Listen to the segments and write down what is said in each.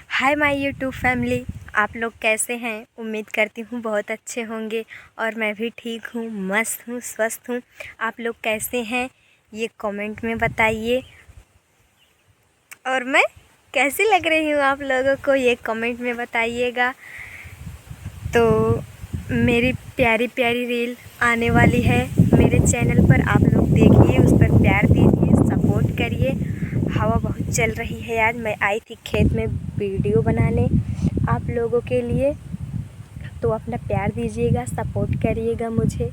Hi my YouTube family, आप लोग कैसे हैं। उम्मीद करती हूँ बहुत अच्छे होंगे और मैं भी ठीक हूँ, मस्त हूँ, स्वस्थ हूँ। आप लोग कैसे हैं ये कमेंट में बताइए, और मैं कैसी लग रही हूँ आप लोगों को ये कमेंट में बताइएगा। तो मेरी प्यारी प्यारी रील आने वाली है मेरे चैनल पर, आप लोग देखिए, उस पर प्यार दीजिए, सपोर्ट करिए। हवा बहुत चल रही है। आज मैं आई थी खेत में वीडियो बनाने आप लोगों के लिए, तो अपना प्यार दीजिएगा, सपोर्ट करिएगा मुझे।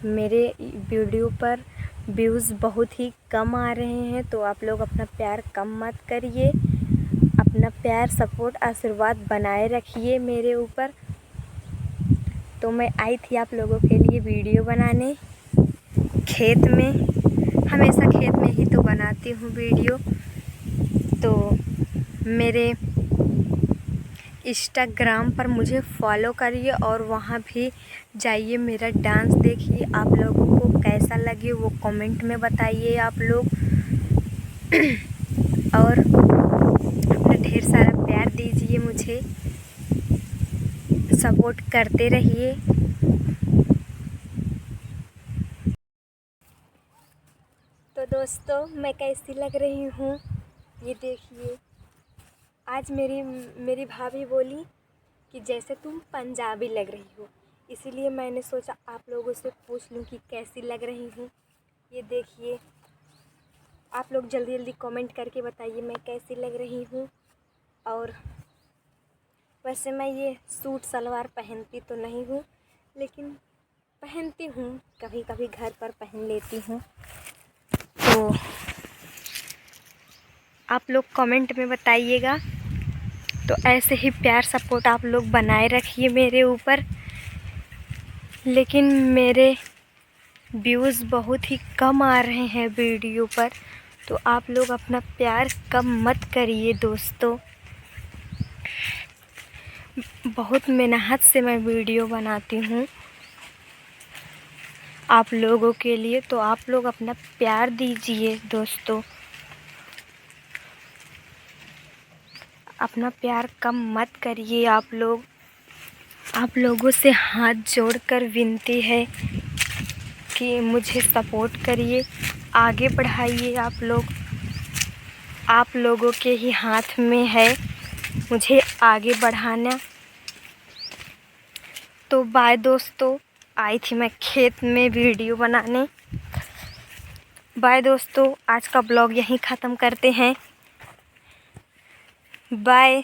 मेरे वीडियो पर व्यूज़ बहुत ही कम आ रहे हैं, तो आप लोग अपना प्यार कम मत करिए। अपना प्यार, सपोर्ट, आशीर्वाद बनाए रखिए मेरे ऊपर। तो मैं आई थी आप लोगों के लिए वीडियो बनाने खेत में। हमेशा खेत में ही तो बनाती हूँ वीडियो। तो मेरे इंस्टाग्राम पर मुझे फॉलो करिए और वहाँ भी जाइए, मेरा डांस देखिए। आप लोगों को कैसा लगे वो कमेंट में बताइए आप लोग। और अपना ढेर सारा प्यार दीजिए मुझे, सपोर्ट करते रहिए। तो दोस्तों, मैं कैसी लग रही हूँ ये देखिए। आज मेरी भाभी बोली कि जैसे तुम पंजाबी लग रही हो, इसीलिए मैंने सोचा आप लोगों से पूछ लूँ कि कैसी लग रही हूँ। ये देखिए, आप लोग जल्दी जल्दी कमेंट करके बताइए मैं कैसी लग रही हूँ। और वैसे मैं ये सूट सलवार पहनती तो नहीं हूँ, लेकिन पहनती हूँ, कभी कभी घर पर पहन लेती हूँ। तो आप लोग कमेंट में बताइएगा। तो ऐसे ही प्यार सपोर्ट आप लोग बनाए रखिए मेरे ऊपर। लेकिन मेरे व्यूज़ बहुत ही कम आ रहे हैं वीडियो पर, तो आप लोग अपना प्यार कम मत करिए दोस्तों। बहुत मेहनत से मैं वीडियो बनाती हूँ आप लोगों के लिए, तो आप लोग अपना प्यार दीजिए दोस्तों। अपना प्यार कम मत करिए आप लोग। आप लोगों से हाथ जोड़कर विनती है कि मुझे सपोर्ट करिए, आगे बढ़ाइए आप लोग। आप लोगों के ही हाथ में है मुझे आगे बढ़ाना। तो बाय दोस्तों, आई थी मैं खेत में वीडियो बनाने। बाय दोस्तों, आज का ब्लॉग यहीं ख़त्म करते हैं। बाय।